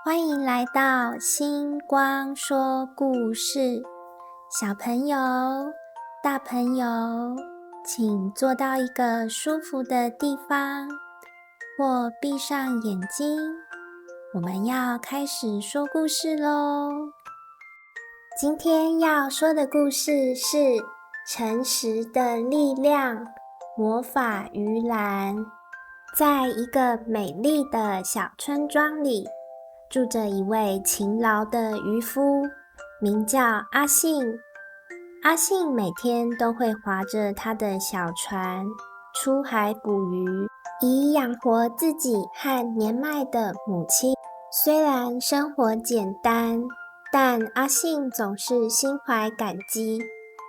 欢迎来到星光说故事，小朋友、大朋友，请坐到一个舒服的地方，或闭上眼睛。我们要开始说故事咯。今天要说的故事是《诚实的力量》魔法鱼篮。在一个美丽的小村庄里，住着一位勤劳的渔夫，名叫阿信。阿信每天都会划着他的小船出海捕鱼，以养活自己和年迈的母亲。虽然生活简单，但阿信总是心怀感激，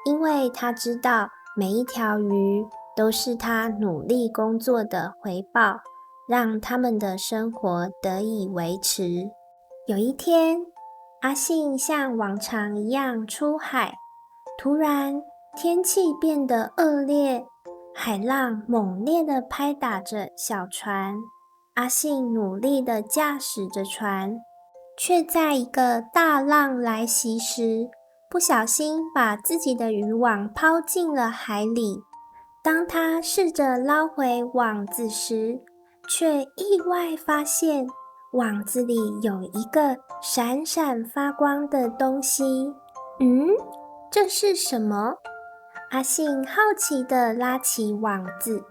因为他知道每一条鱼都是他努力工作的回报，让他们的生活得以维持。有一天，阿信像往常一样出海，突然天气变得恶劣，海浪猛烈地拍打着小船。阿信努力地驾驶着船，却在一个大浪来袭时，不小心把自己的渔网抛进了海里。当他试着捞回网子时，却意外发现网子里有一个闪闪发光的东西。这是什么？阿信好奇地拉起网子，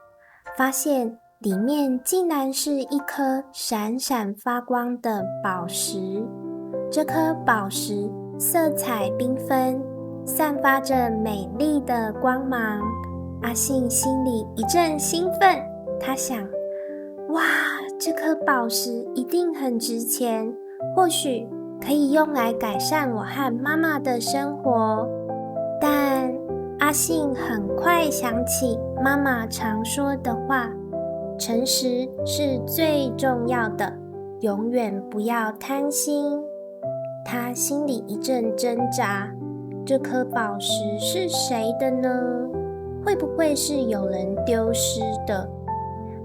发现里面竟然是一颗闪闪发光的宝石。这颗宝石色彩缤纷，散发着美丽的光芒。阿信心里一阵兴奋，他想，哇，这颗宝石一定很值钱，或许可以用来改善我和妈妈的生活。但阿信很快想起妈妈常说的话，诚实是最重要的，永远不要贪心。他心里一阵挣扎，这颗宝石是谁的呢？会不会是有人丢失的？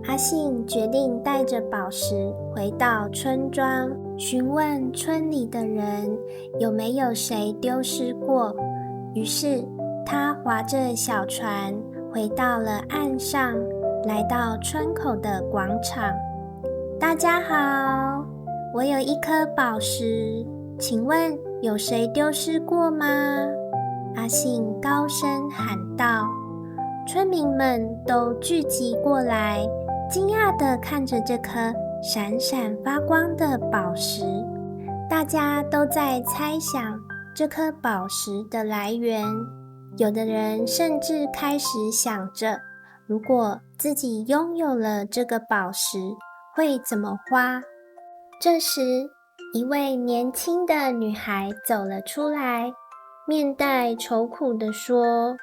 阿信决定带着宝石回到村庄，询问村里的人有没有谁丢失过。于是他划着小船回到了岸上，来到村口的广场。大家好，我有一颗宝石，请问有谁丢失过吗？阿信高声喊道。村民们都聚集过来，惊讶地看着这颗闪闪发光的宝石。大家都在猜想这颗宝石的来源，有的人甚至开始想着，如果自己拥有了这个宝石，会怎么花。这时，一位年轻的女孩走了出来，面带愁苦地说，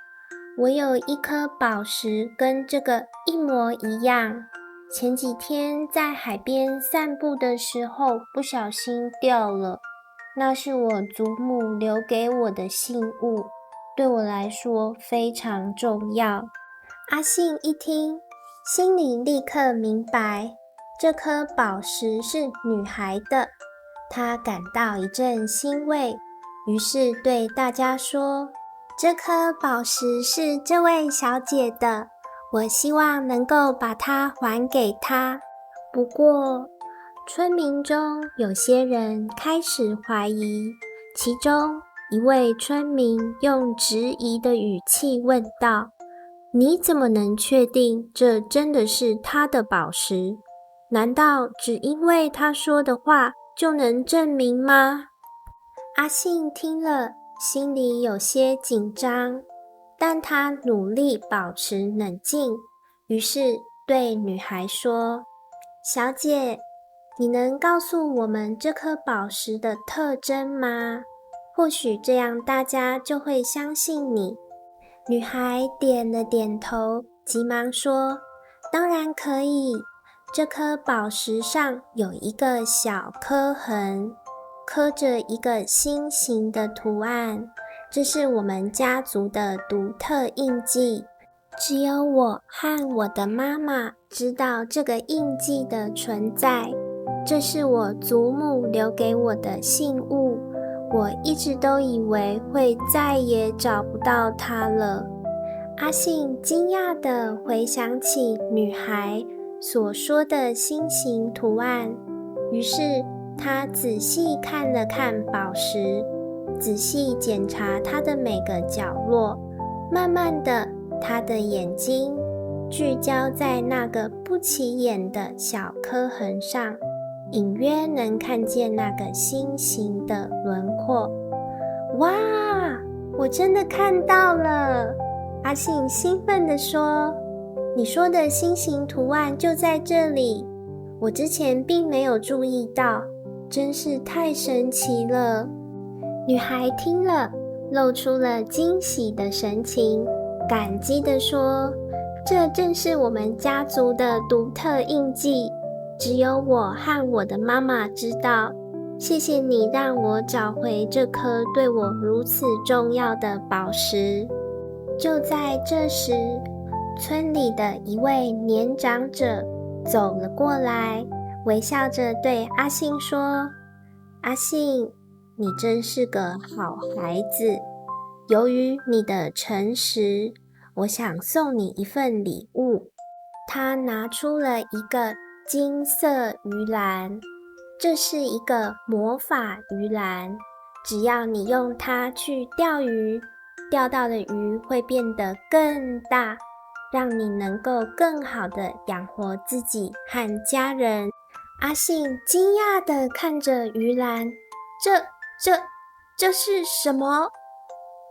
我有一颗宝石跟这个一模一样，前几天在海边散步的时候不小心掉了，那是我祖母留给我的信物，对我来说非常重要。阿信一听，心里立刻明白，这颗宝石是女孩的，他感到一阵欣慰，于是对大家说，这颗宝石是这位小姐的，我希望能够把它还给她。不过，村民中有些人开始怀疑，其中一位村民用质疑的语气问道，你怎么能确定这真的是她的宝石？难道只因为她说的话就能证明吗？阿信听了，心里有些紧张，但他努力保持冷静，于是对女孩说，小姐，你能告诉我们这颗宝石的特征吗？或许这样大家就会相信你。女孩点了点头，急忙说，当然可以，这颗宝石上有一个小刻痕，刻着一个心形的图案，这是我们家族的独特印记，只有我和我的妈妈知道这个印记的存在。这是我祖母留给我的信物，我一直都以为会再也找不到它了。阿信惊讶地回想起女孩所说的心形图案，于是他仔细看了看宝石，仔细检查它的每个角落。慢慢的，他的眼睛聚焦在那个不起眼的小刻痕上，隐约能看见那个心形的轮廓。哇，我真的看到了！阿信兴奋地说，你说的心形图案就在这里，我之前并没有注意到，真是太神奇了。女孩听了，露出了惊喜的神情，感激地说，这正是我们家族的独特印记，只有我和我的妈妈知道。谢谢你让我找回这颗对我如此重要的宝石。就在这时，村里的一位年长者走了过来，微笑着对阿信说，阿信，你真是个好孩子，由于你的诚实，我想送你一份礼物。他拿出了一个金色鱼篮，这是一个魔法鱼篮，只要你用它去钓鱼，钓到的鱼会变得更大，让你能够更好地养活自己和家人。阿信惊讶地看着鱼篮，这是什么？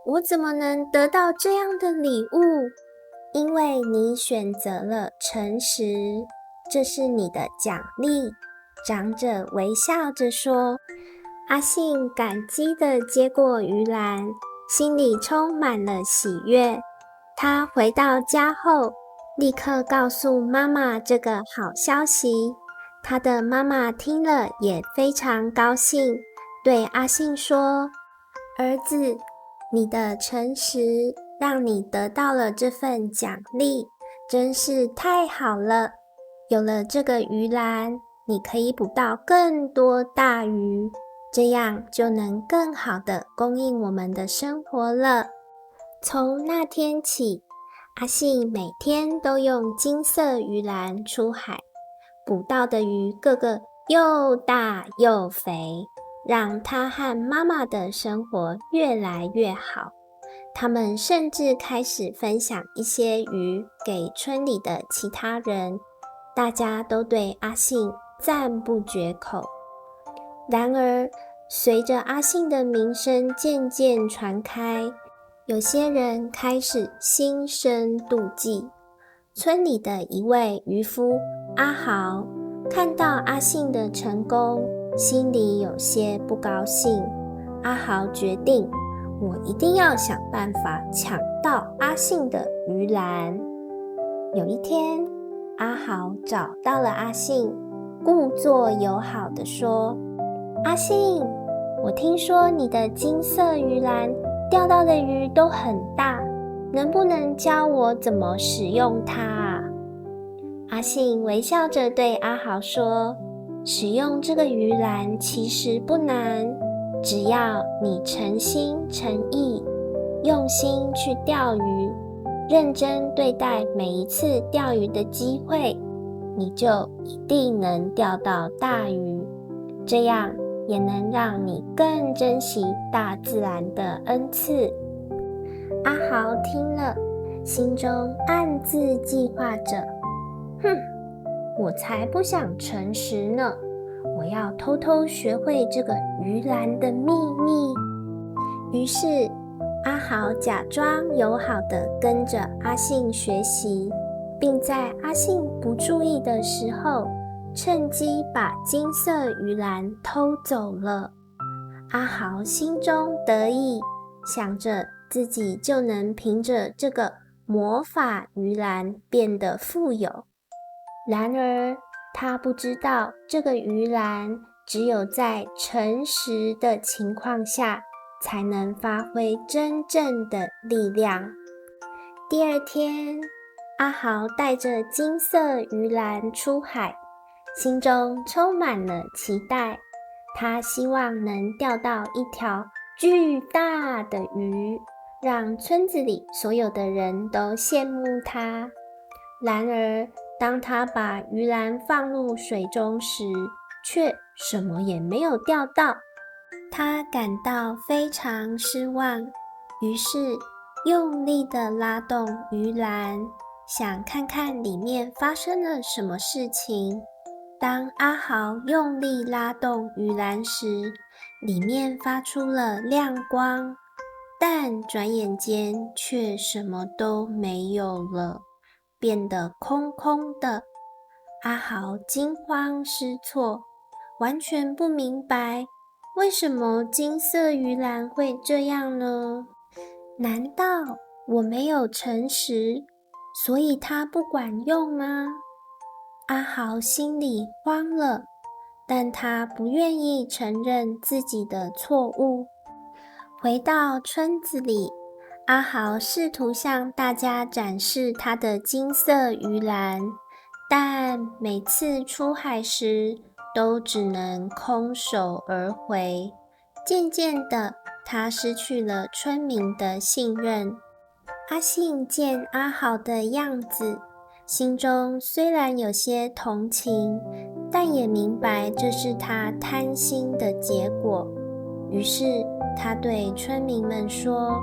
我怎么能得到这样的礼物？因为你选择了诚实，这是你的奖励。长者微笑着说。阿信感激地接过鱼篮，心里充满了喜悦。他回到家后，立刻告诉妈妈这个好消息。他的妈妈听了也非常高兴，对阿信说，儿子，你的诚实让你得到了这份奖励，真是太好了。有了这个鱼篮，你可以捕到更多大鱼，这样就能更好地供应我们的生活了。从那天起，阿信每天都用金色鱼篮出海，捕到的鱼个个又大又肥，让他和妈妈的生活越来越好。他们甚至开始分享一些鱼给村里的其他人，大家都对阿信赞不绝口。然而，随着阿信的名声渐渐传开，有些人开始心生妒忌。村里的一位渔夫阿豪看到阿信的成功，心里有些不高兴。阿豪决定，我一定要想办法抢到阿信的鱼篮。有一天，阿豪找到了阿信，故作友好地说，阿信，我听说你的金色鱼篮钓到的鱼都很大，能不能教我怎么使用它啊？阿信微笑着对阿豪说，使用这个鱼篮其实不难，只要你诚心诚意，用心去钓鱼，认真对待每一次钓鱼的机会，你就一定能钓到大鱼，这样也能让你更珍惜大自然的恩赐。阿豪听了，心中暗自计划着，我才不想诚实呢，我要偷偷学会这个鱼篮的秘密。于是，阿豪假装友好地跟着阿信学习，并在阿信不注意的时候，趁机把金色鱼篮偷走了。阿豪心中得意，想着自己就能凭着这个魔法鱼篮变得富有。然而，他不知道这个鱼篮只有在诚实的情况下才能发挥真正的力量。第二天，阿豪带着金色鱼篮出海，心中充满了期待。他希望能钓到一条巨大的鱼，让村子里所有的人都羡慕他。然而，当他把鱼篮放入水中时，却什么也没有钓到。他感到非常失望，于是用力地拉动鱼篮，想看看里面发生了什么事情。当阿豪用力拉动鱼篮时，里面发出了亮光，但转眼间却什么都没有了，变得空空的。阿豪惊慌失措，完全不明白为什么金色鱼篮会这样呢？难道我没有诚实，所以它不管用吗？阿豪心里慌了，但他不愿意承认自己的错误。回到村子里，阿豪试图向大家展示他的金色鱼篮，但每次出海时都只能空手而回。渐渐的，他失去了村民的信任。阿信见阿豪的样子，心中虽然有些同情，但也明白这是他贪心的结果。于是他对村民们说，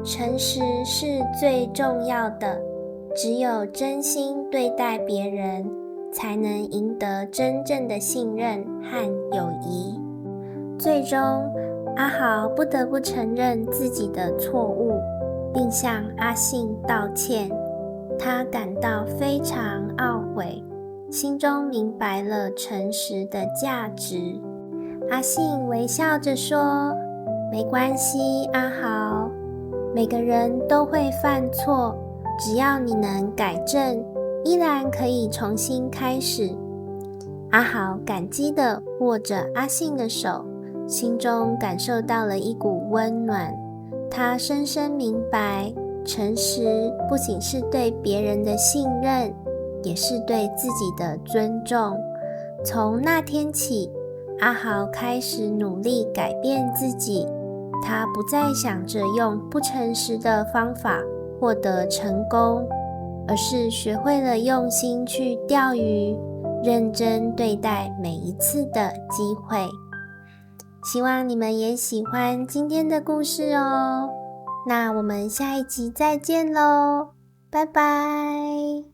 诚实是最重要的，只有真心对待别人，才能赢得真正的信任和友谊。最终，阿豪不得不承认自己的错误，并向阿信道歉。他感到非常懊悔，心中明白了诚实的价值。阿信微笑着说，没关系，阿豪，每个人都会犯错，只要你能改正，依然可以重新开始。阿豪感激地握着阿信的手，心中感受到了一股温暖。他深深明白，诚实不仅是对别人的信任，也是对自己的尊重。从那天起，阿豪开始努力改变自己。他不再想着用不诚实的方法获得成功，而是学会了用心去钓鱼，认真对待每一次的机会。希望你们也喜欢今天的故事哦。那我们下一集再见喽，拜拜。